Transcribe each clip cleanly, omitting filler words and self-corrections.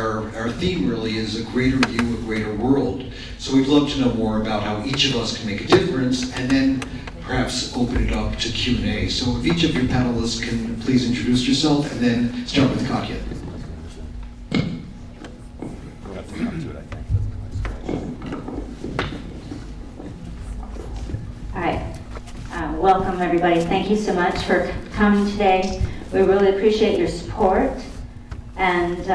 our theme really is a greater you, a greater world. So we'd love to know more about how each of us can make a difference, and then perhaps open it up to Q&A. So if each of your panelists can please introduce yourself, and then start with Katya. All right. Welcome, everybody. Thank you so much for coming today. We really appreciate your support, and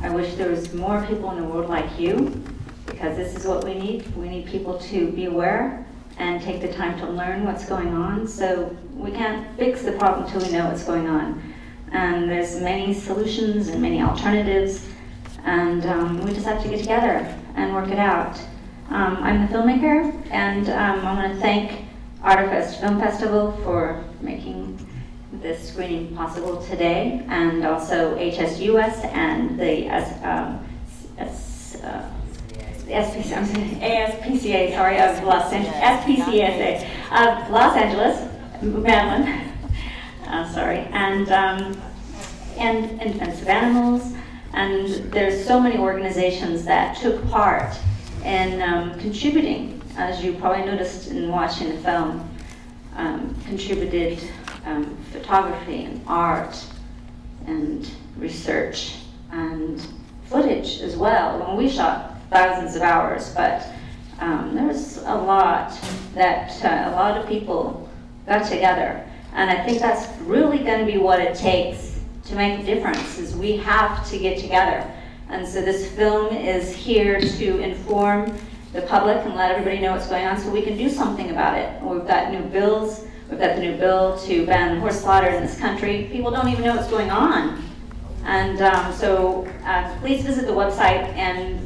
I wish there was more people in the world like you, because this is what we need. We need people to be aware and take the time to learn what's going on. So we can't fix the problem until we know what's going on. And there's many solutions and many alternatives, and we just have to get together and work it out. I'm the filmmaker, and I want to thank Artivist Film Festival for making this screening possible today, and also HSUS and the ASPCA, sorry, of Los Angeles, SPCSA of Los Angeles, Maryland, sorry, and Defense of Animals, and there's so many organizations that took part in contributing, as you probably noticed in watching the film, contributed photography and art and research and footage as well. When we shot thousands of hours, but there was a lot that a lot of people got together, and I think that's really going to be what it takes to make a difference. Is we have to get together, and so this film is here to inform the public and let everybody know what's going on, so we can do something about it. We've got new bills. We've got the new bill to ban horse slaughter in this country. People don't even know what's going on, and so please visit the website and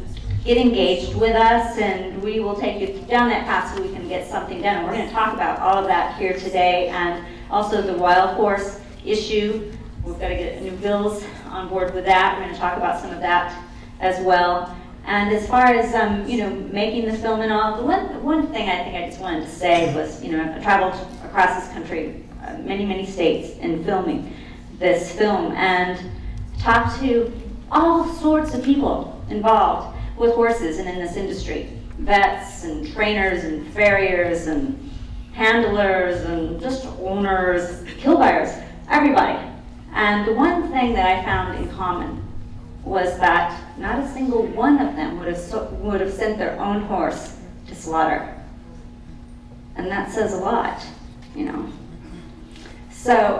get engaged with us, and we will take you down that path so we can get something done. And we're going to talk about all of that here today, and also the wild horse issue. We've got to get new bills on board with that. We're going to talk about some of that as well. And as far as making the film and all, the one thing I think I just wanted to say was, I traveled across this country, many states, in filming this film, and talked to all sorts of people involved with horses and in this industry, vets and trainers and farriers and handlers and just owners, kill buyers, everybody. And the one thing that I found in common was that not a single one of them would have sent their own horse to slaughter. And that says a lot, So,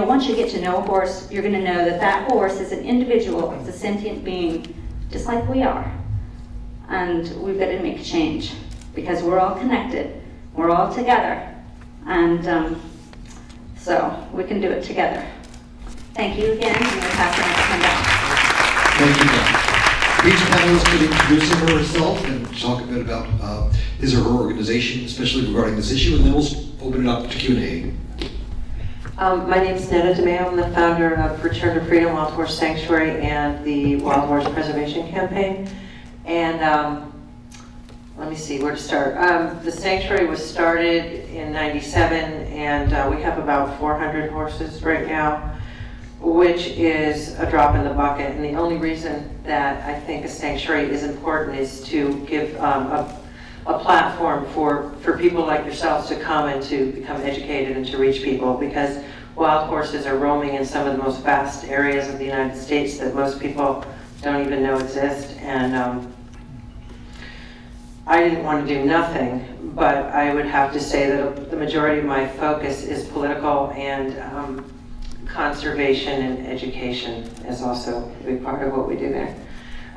once you get to know a horse, you're going to know that that horse is an individual, it's a sentient being, just like we are. And we've got to make a change, because we're all connected, we're all together, and so we can do it together. Thank you again, and we'll pass it on to come back. Thank you. Each panelist could introduce him or herself and talk a bit about his or her organization, especially regarding this issue, and then we'll open it up to Q&A. My name is Netta DeMeo. I'm the founder of Return to Freedom Wild Horse Sanctuary and the Wild Horse Preservation Campaign. And let me see where to start. The sanctuary was started in '97, and we have about 400 horses right now, which is a drop in the bucket. And the only reason that I think a sanctuary is important is to give a platform for people like yourselves to come and to become educated and to reach people, because wild horses are roaming in some of the most vast areas of the United States that most people don't even know exist. And I didn't want to do nothing, but I would have to say that the majority of my focus is political, and conservation and education is also a big part of what we do there.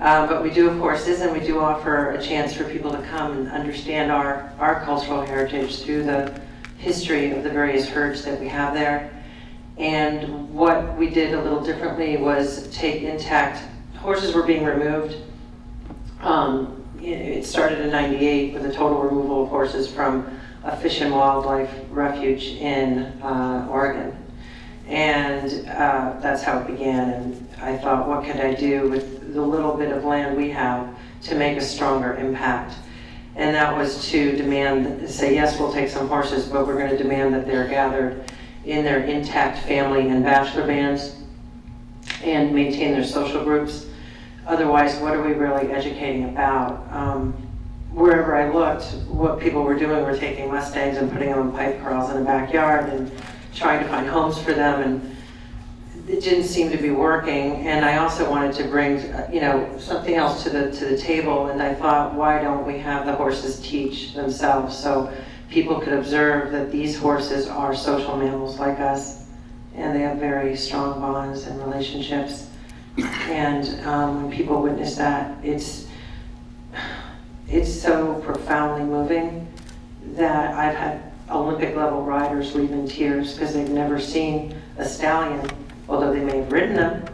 But we do have horses, and we do offer a chance for people to come and understand our cultural heritage through the history of the various herds that we have there. And what we did a little differently was take intact, horses were being removed. It started in '98 with a total removal of horses from a fish and wildlife refuge in Oregon. And that's how it began. And I thought, what could I do with the little bit of land we have to make a stronger impact? And that was to demand, say, yes, we'll take some horses, but we're going to demand that they're gathered in their intact family and bachelor bands and maintain their social groups. otherwise, what are we really educating about? Wherever I looked, what people were doing were taking Mustangs and putting them in pipe corrals in the backyard and trying to find homes for them, and it didn't seem to be working. And I also wanted to bring, something else to the table, and I thought, why don't we have the horses teach themselves so people could observe that these horses are social mammals like us, and they have very strong bonds and relationships. And when people witness that, it's so profoundly moving that I've had Olympic level riders leave in tears because they've never seen a stallion, although they may have ridden them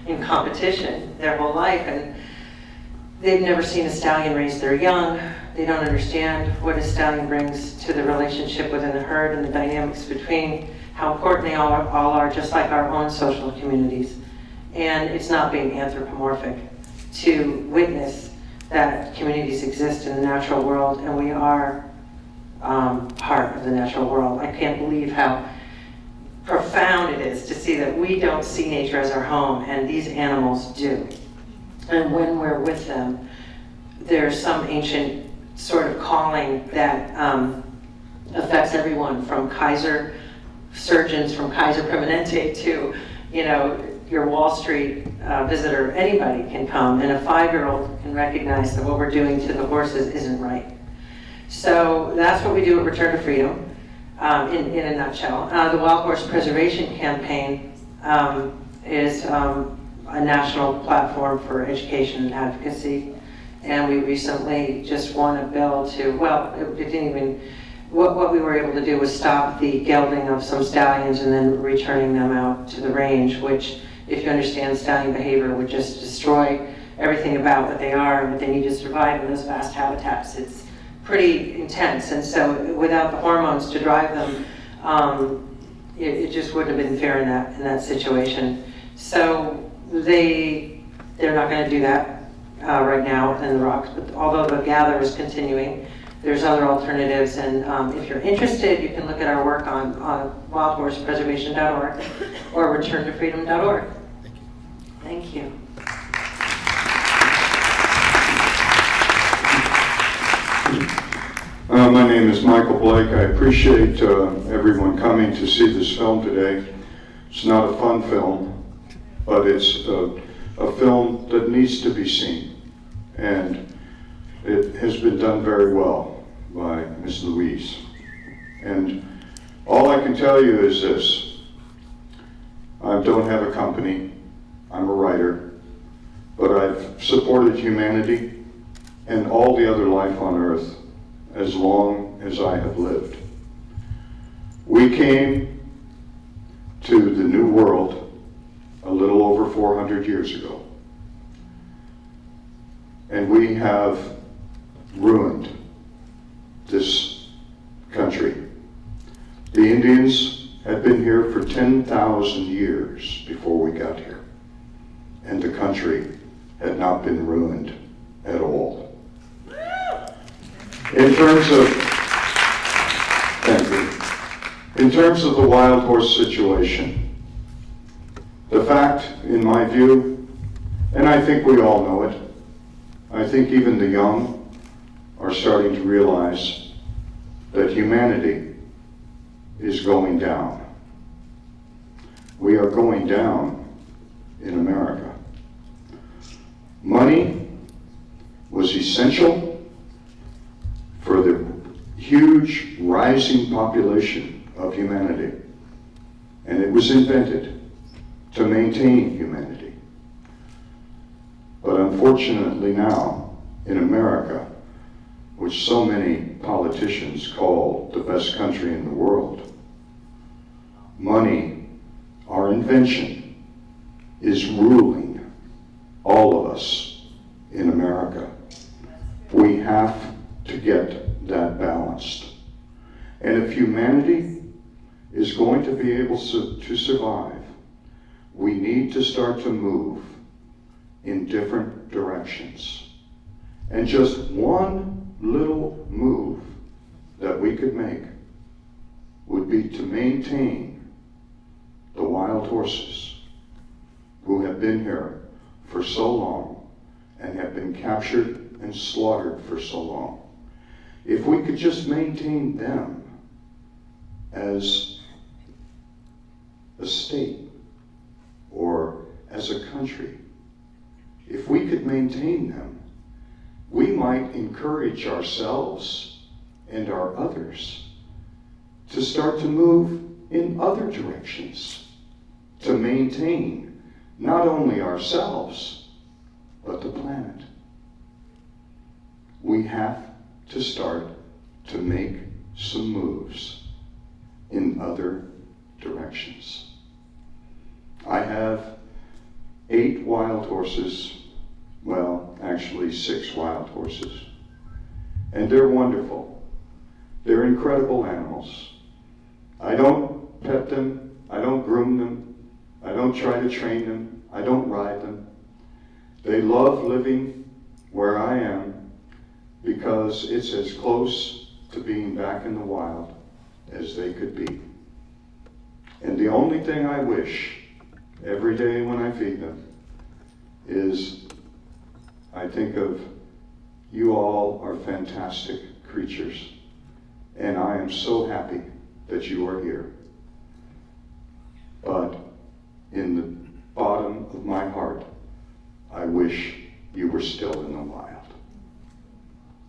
in competition their whole life, and they've never seen a stallion raise their young. They don't understand what a stallion brings to the relationship within the herd and the dynamics between, how important they all are, just like our own social communities. And it's not being anthropomorphic to witness that communities exist in the natural world, and we are part of the natural world. I can't believe how profound it is to see that we don't see nature as our home, and these animals do. And when we're with them, there's some ancient sort of calling that affects everyone, from Kaiser surgeons, from Kaiser Permanente to, your Wall Street visitor. Anybody can come, and a 5-year-old can recognize that what we're doing to the horses isn't right. So that's what we do at Return to Freedom, in a nutshell. The Wild Horse Preservation Campaign is a national platform for education and advocacy, and we recently just won a bill to, what we were able to do was stop the gelding of some stallions and then returning them out to the range, which, if you understand stallion behavior, would just destroy everything about what they are and what they need to survive in those vast habitats. It's pretty intense, and so without the hormones to drive them, it just wouldn't have been fair in that situation. So they're not going to do that right now in the rocks, but although the gather is continuing, there's other alternatives, and if you're interested, you can look at our work on wildhorsepreservation.org or returntofreedom.org. Thank you. My name is Michael Blake. I appreciate everyone coming to see this film today. It's not a fun film, but it's a film that needs to be seen. And it has been done very well by Ms. Louise. And all I can tell you is this: I don't have a company, I'm a writer, but I've supported humanity and all the other life on earth as long as I have lived. We came to the New World a little over 400 years ago, and we have ruined this country. The Indians had been here for 10,000 years before we got here, and the country had not been ruined at all. In terms of the wild horse situation, the fact, in my view, and I think we all know it, I think even the young are starting to realize that humanity is going down. We are going down in America. Money was essential for the huge rising population of humanity, and it was invented to maintain humanity. But unfortunately now, in America, which so many politicians call the best country in the world, money, our invention, is ruling all of us in America. We have to get that balanced. And if humanity is going to be able to survive, we need to start to move in different directions. And just one little move that we could make would be to maintain the wild horses who have been here for so long and have been captured and slaughtered for so long. If we could just maintain them as a state or as a country, if we could maintain them, we might encourage ourselves and our others to start to move in other directions, to maintain not only ourselves, but the planet. We have to start to make some moves in other directions. I have 8 wild horses, well, actually 6 wild horses, and they're wonderful. They're incredible animals. I don't pet them, I don't groom them, I don't try to train them, I don't ride them. They love living where I am because it's as close to being back in the wild as they could be. And the only thing I wish every day when I feed them is I think of you all are fantastic creatures, and I am so happy that you are here. But in the bottom of my heart, I wish you were still in the wild.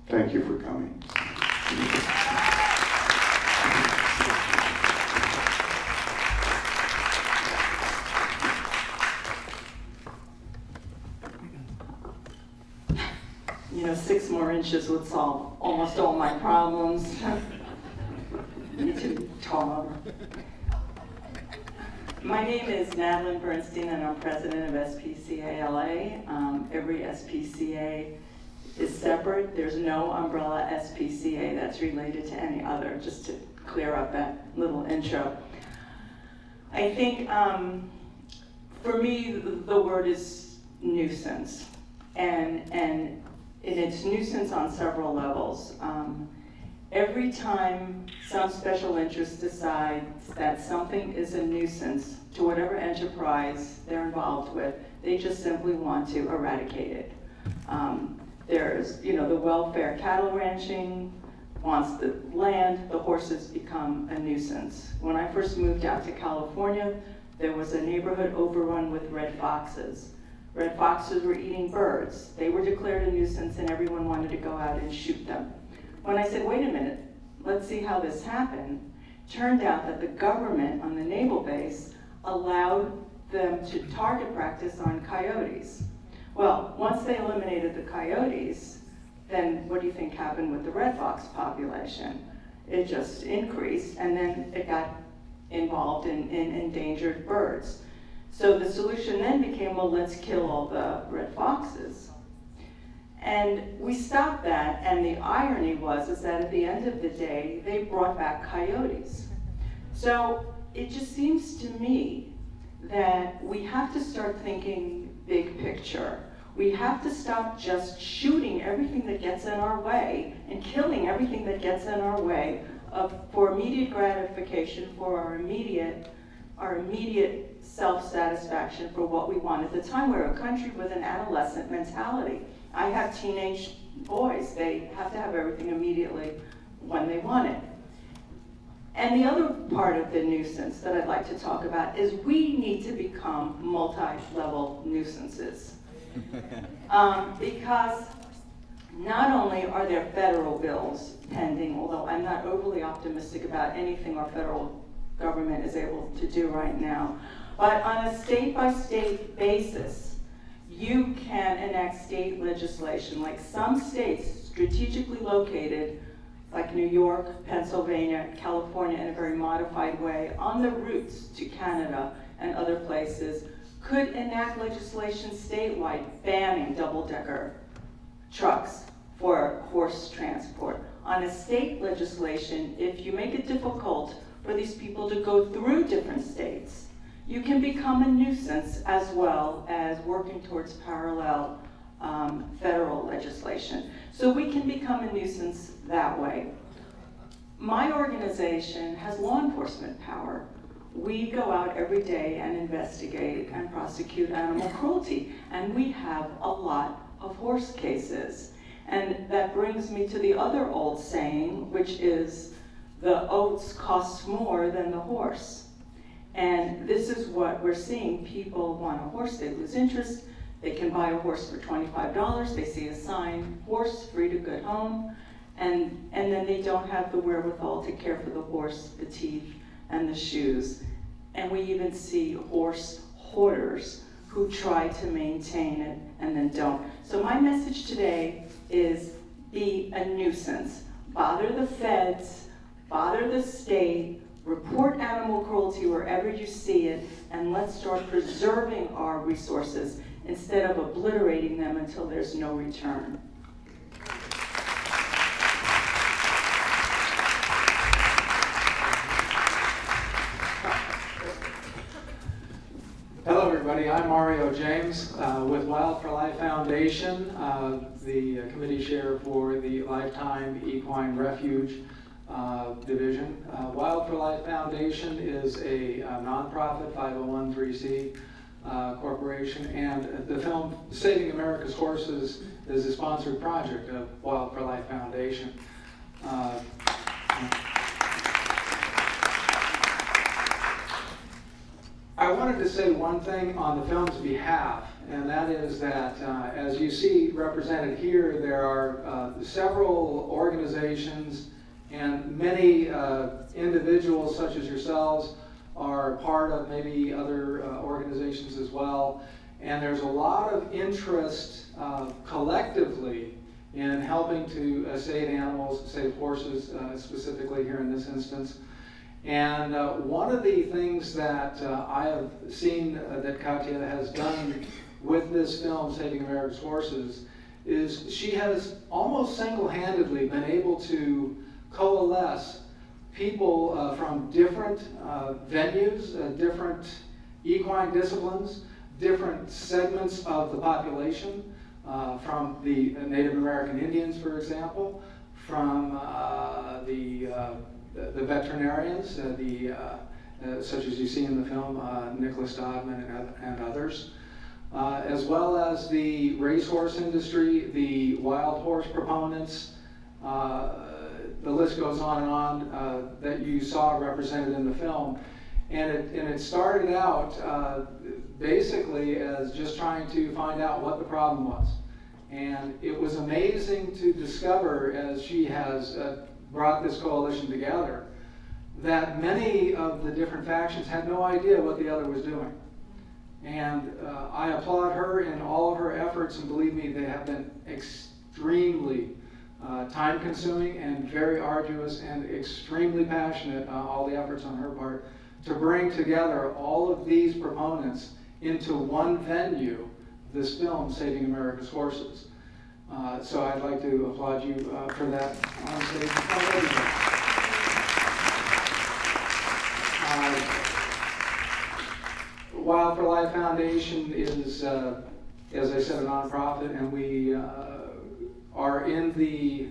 Thank you for coming. You know, 6 more inches would solve almost all my problems. Me too, taller. My name is Madeline Bernstein, and I'm president of SPCA LA. Every SPCA is separate. There's no umbrella SPCA that's related to any other, just to clear up that little intro. I think for me, the word is nuisance, and it's nuisance on several levels. Every time some special interest decides that something is a nuisance to whatever enterprise they're involved with, they just simply want to eradicate it. There's, you know, the welfare cattle ranching wants the land, the horses become a nuisance. When I first moved out to California, there was a neighborhood overrun with red foxes. Red foxes were eating birds. They were declared a nuisance and everyone wanted to go out and shoot them. When I said, wait a minute, let's see how this happened, turned out that the government on the naval base allowed them to target practice on coyotes. Well, once they eliminated the coyotes, then what do you think happened with the red fox population? It just increased, and then it got involved in endangered birds. So the solution then became, well, let's kill all the red foxes. And we stopped that, and the irony is that at the end of the day, they brought back coyotes. So it just seems to me that we have to start thinking big picture. We have to stop just shooting everything that gets in our way and killing everything that gets in our way for immediate gratification, for our immediate self-satisfaction for what we want. At the time, we're a country with an adolescent mentality. I have teenage boys. They have to have everything immediately when they want it. And the other part of the nuisance that I'd like to talk about is we need to become multi-level nuisances. Because not only are there federal bills pending, although I'm not overly optimistic about anything our federal government is able to do right now, but on a state-by-state basis, you can enact state legislation. Like some states strategically located, like New York, Pennsylvania, California in a very modified way, on the routes to Canada and other places, could enact legislation statewide banning double-decker trucks for horse transport. On a state legislation, if you make it difficult for these people to go through different states, you can become a nuisance as well as working towards parallel federal legislation. So we can become a nuisance that way. My organization has law enforcement power. We go out every day and investigate and prosecute animal cruelty, and we have a lot of horse cases. And that brings me to the other old saying, which is, the oats cost more than the horse. And this is what we're seeing. People want a horse, they lose interest. They can buy a horse for $25. They see a sign, horse, free to good home. And then they don't have the wherewithal to care for the horse, the teeth, and the shoes. And we even see horse hoarders who try to maintain it and then don't. So my message today is be a nuisance. Bother the feds, bother the state, report animal cruelty wherever you see it, and let's start preserving our resources instead of obliterating them until there's no return. Hello everybody, I'm Mario James with Wild for Life Foundation, the committee chair for the Lifetime Equine Refuge division. Wild for Life Foundation is a nonprofit 501(c) corporation, and the film Saving America's Horses is a sponsored project of Wild for Life Foundation. I wanted to say one thing on the film's behalf, and that is that as you see represented here, there are several organizations and many individuals such as yourselves are part of maybe other organizations as well. And there's a lot of interest collectively in helping to save animals, save horses specifically here in this instance. And one of the things that I have seen that Katya has done with this film, Saving America's Horses, is she has almost single-handedly been able to coalesce people from different venues, different equine disciplines, different segments of the population, from the Native American Indians, for example, from the veterinarians, such as you see in the film, Nicholas Dodman and others, as well as the racehorse industry, the wild horse proponents. The list goes on and on that you saw represented in the film. And it started out basically as just trying to find out what the problem was. And it was amazing to discover, as she has brought this coalition together, that many of the different factions had no idea what the other was doing. And I applaud her in all of her efforts, and believe me, they have been extremely time-consuming and very arduous and extremely passionate, all the efforts on her part, to bring together all of these proponents into one venue, this film, Saving America's Horses. So I'd like to applaud you for that on stage. Wild for Life Foundation is, as I said, a nonprofit, and we are in the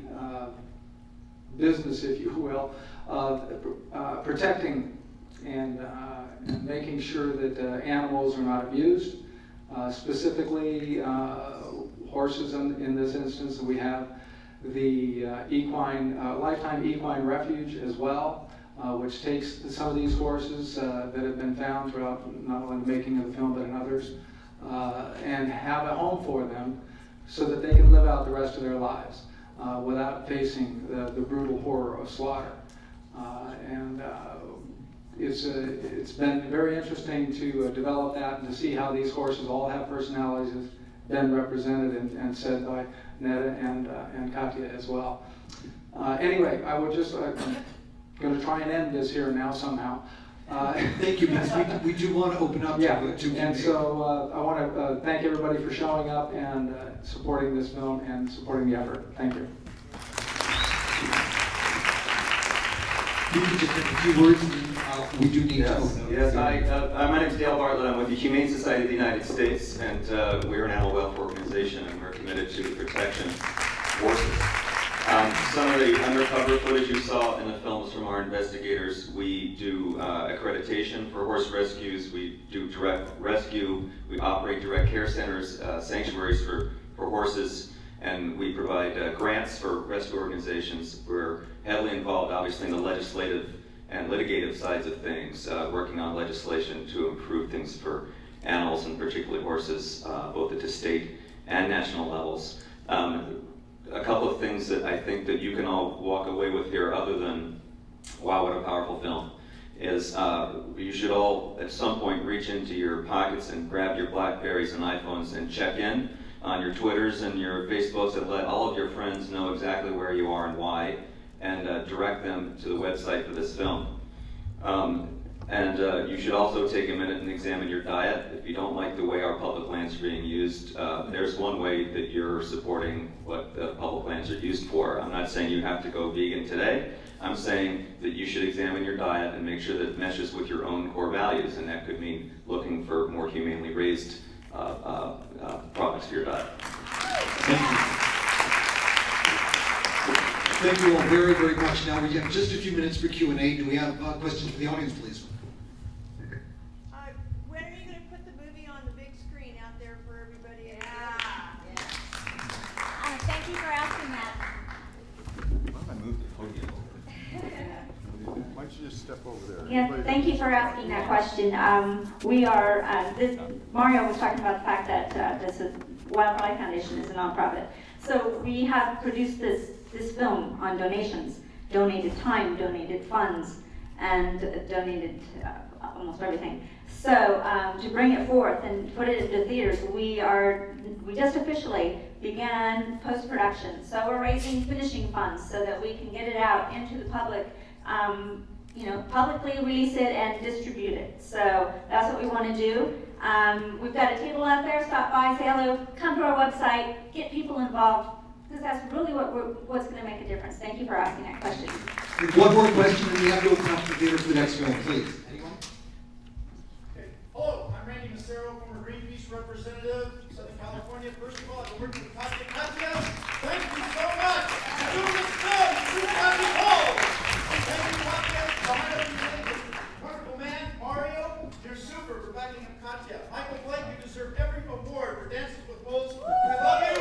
business, if you will, of protecting and making sure that animals are not abused, specifically horses in this instance. We have the Lifetime Equine Refuge as well, which takes some of these horses that have been found throughout not only the making of the film but in others, and have a home for them so that they can live out the rest of their lives without facing the brutal horror of slaughter. It's been very interesting to develop that and to see how these horses all have personalities that's been represented and said by Netta and Katya as well. Anyway, I would just, I'm going to try and end this here now somehow. Thank you, because we do want to open up to and so I want to thank everybody for showing up and supporting this film and supporting the effort. Thank you. You can just have a few words, and we do need to open up. Yes, my name is Dale Bartlett. I'm with the Humane Society of the United States, and we're an animal welfare organization, and we're committed to the protection of horses. Some of the undercover footage you saw in the film is from our investigators. We do accreditation for horse rescues. We do direct rescue. We operate direct care centers, sanctuaries for for horses, and we provide grants for rescue organizations. We're heavily involved, obviously, in the legislative and litigative sides of things, working on legislation to improve things for animals, and particularly horses, both at the state and national levels. A couple of things that I think that you can all walk away with here, other than, wow, what a powerful film, is you should all at some point reach into your pockets and grab your BlackBerries and iPhones and check in on your Twitters and your Facebooks and let all of your friends know exactly where you are and why, and direct them to the website for this film. You should also take a minute and examine your diet. If you don't like the way our public lands are being used, there's one way that you're supporting what the public lands are used for. I'm not saying you have to go vegan today. I'm saying that you should examine your diet and make sure that it meshes with your own core values, and that could mean looking for more humanely raised products for your diet. Thank you. Thank you all very, very much. Now we have just a few minutes for Q&A. Do we have questions for the audience, please? When are you going to put the movie on the big screen out there for everybody? Thank you for asking that. Why don't I move the podium over? Why don't you just step over there? Yeah, thank you for asking that question. We are, Mario was talking about the fact that this is, Wildlife Foundation is a nonprofit. So we have produced this film on donations, donated time, donated funds, and donated almost everything. So to bring it forth and put it into theaters, we just officially began post-production. So we're raising finishing funds so that we can get it out into the public, publicly release it and distribute it. So that's what we want to do. We've got a table out there. Stop by, say hello, come to our website, get people involved, because that's really what's going to make a difference. Thank you for asking that question. One more question, and we have to open up the theater for the next film, please. Anyone? Okay. Hello, I'm Randy Massaro, former Greenpeace representative, Southern California. First of all, I've been working with Katya. Thank you so much. Do this film, you have it all. Thank you, Katya. Wonderful man, Mario. You're super for backing up Katya. Michael Blake, you deserve every award for Dances with Wolves. We love you.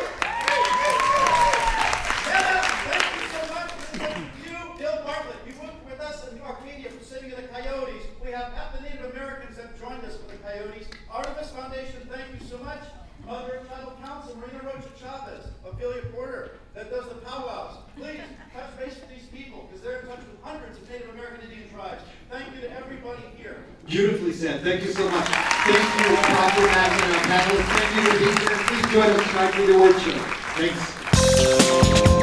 Hannah, thank you so much. Thank you, Bill Bartlett. You worked with us in Arcadia for saving of the coyotes. We have half the Native Americans that joined us for the coyotes. Artivist Foundation, thank you so much. Mother of Tribal Council, Marina Rocha Chavez, Ophelia Porter, that does the powwows. Please touch base with these people, because they're in touch with hundreds of Native American Indian tribes. Thank you to everybody here. Beautifully said. Thank you so much. Thank you, Dr. Madden and our panelists. Thank you for being here. Please join us tonight for the award show. Thanks.